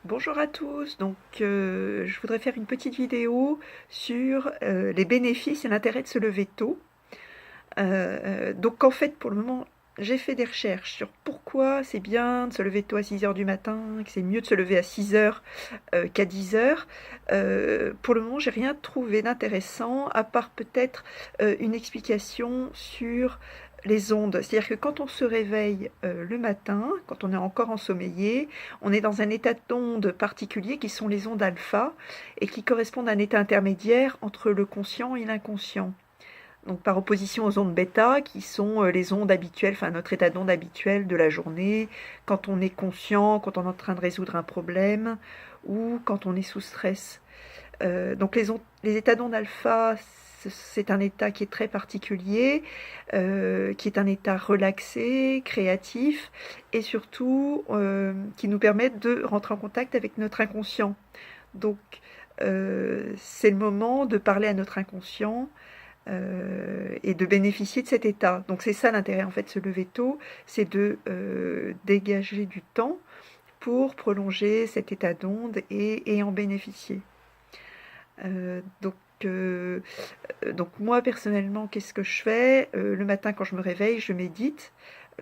Bonjour à tous, je voudrais faire une petite vidéo sur les bénéfices et l'intérêt de se lever tôt. Donc en fait pour le moment j'ai fait des recherches sur pourquoi c'est bien de se lever tôt à 6 heures du matin, que c'est mieux de se lever à 6 heures qu'à 10 heures. Pour le moment j'ai rien trouvé d'intéressant à part peut-être une explication sur les ondes. C'est-à-dire que quand on se réveille le matin, quand on est encore ensommeillé, on est dans un état d'onde particulier qui sont les ondes alpha et qui correspondent à un état intermédiaire entre le conscient et l'inconscient. Donc par opposition aux ondes bêta qui sont les ondes habituelles, enfin notre état d'onde habituel de la journée, quand on est conscient, quand on est en train de résoudre un problème ou quand on est sous stress. Donc les états d'onde alpha, c'est un état qui est très particulier, qui est un état relaxé, créatif et surtout qui nous permet de rentrer en contact avec notre inconscient. Donc c'est le moment de parler à notre inconscient et de bénéficier de cet état. Donc c'est ça l'intérêt en fait de se lever tôt, c'est de dégager du temps pour prolonger cet état d'onde et en bénéficier. Euh, donc, euh, donc moi personnellement, qu'est-ce que je fais? Le matin quand je me réveille, je médite.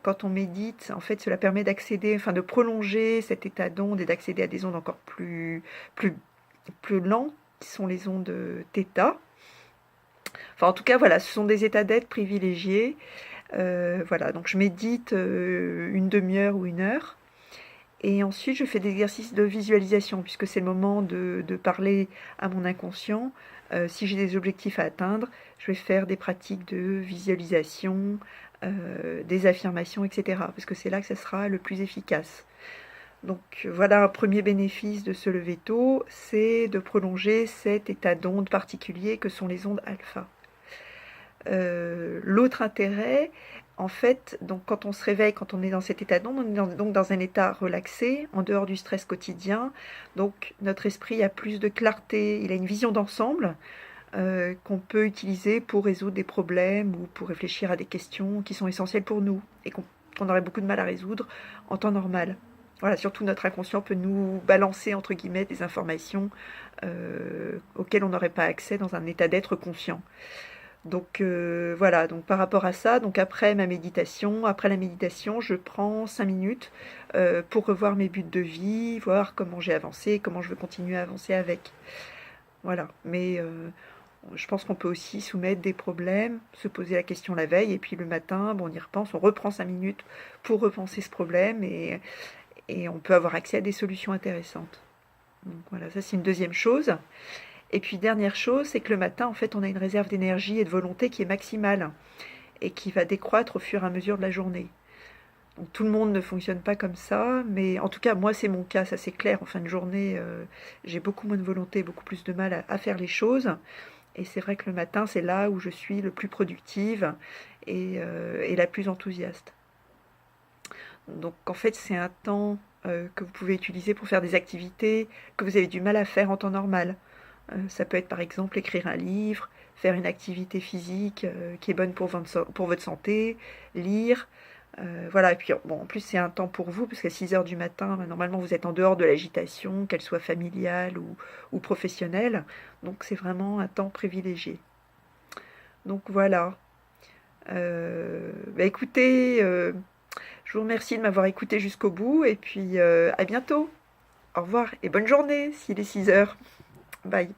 Quand on médite, en fait, cela permet d'accéder, enfin de prolonger cet état d'onde et d'accéder à des ondes encore plus, plus lentes, qui sont les ondes θ. Enfin, en tout cas, voilà, ce sont des états d'être privilégiés. Voilà, donc je médite une demi-heure ou une heure. Et ensuite, je fais des exercices de visualisation, puisque c'est le moment de parler à mon inconscient. Si j'ai des objectifs à atteindre, je vais faire des pratiques de visualisation, des affirmations, etc. Parce que c'est là que ça sera le plus efficace. Donc voilà un premier bénéfice de se lever tôt, c'est de prolonger cet état d'onde particulier que sont les ondes alpha. L'autre intérêt, en fait, donc quand on se réveille, quand on est dans cet état d'onde, on est donc dans un état relaxé, en dehors du stress quotidien. Donc notre esprit a plus de clarté, il a une vision d'ensemble qu'on peut utiliser pour résoudre des problèmes ou pour réfléchir à des questions qui sont essentielles pour nous et qu'on aurait beaucoup de mal à résoudre en temps normal. Voilà, surtout notre inconscient peut nous balancer entre guillemets des informations auxquelles on n'aurait pas accès dans un état d'être conscient. Donc voilà, donc par rapport à ça, donc après la méditation, je prends 5 minutes pour revoir mes buts de vie, voir comment j'ai avancé, comment je veux continuer à avancer avec. Voilà, mais je pense qu'on peut aussi soumettre des problèmes, se poser la question la veille, et puis le matin, bon, on y repense, on reprend 5 minutes pour repenser ce problème, et on peut avoir accès à des solutions intéressantes. Donc voilà, ça c'est une deuxième chose. Et puis dernière chose, c'est que le matin, en fait, on a une réserve d'énergie et de volonté qui est maximale et qui va décroître au fur et à mesure de la journée. Donc tout le monde ne fonctionne pas comme ça, mais en tout cas, moi, c'est mon cas, ça c'est clair. En fin de journée, j'ai beaucoup moins de volonté, beaucoup plus de mal à faire les choses. Et c'est vrai que le matin, c'est là où je suis le plus productive et la plus enthousiaste. Donc en fait, c'est un temps que vous pouvez utiliser pour faire des activités que vous avez du mal à faire en temps normal. Ça peut être par exemple écrire un livre, faire une activité physique qui est bonne pour votre santé, lire. Voilà, et puis bon, en plus c'est un temps pour vous, parce qu'à 6 heures du matin, normalement vous êtes en dehors de l'agitation, qu'elle soit familiale ou professionnelle. Donc c'est vraiment un temps privilégié. Donc voilà. Bah écoutez, je vous remercie de m'avoir écouté jusqu'au bout, et puis à bientôt. Au revoir et bonne journée s'il est 6 heures. Bye.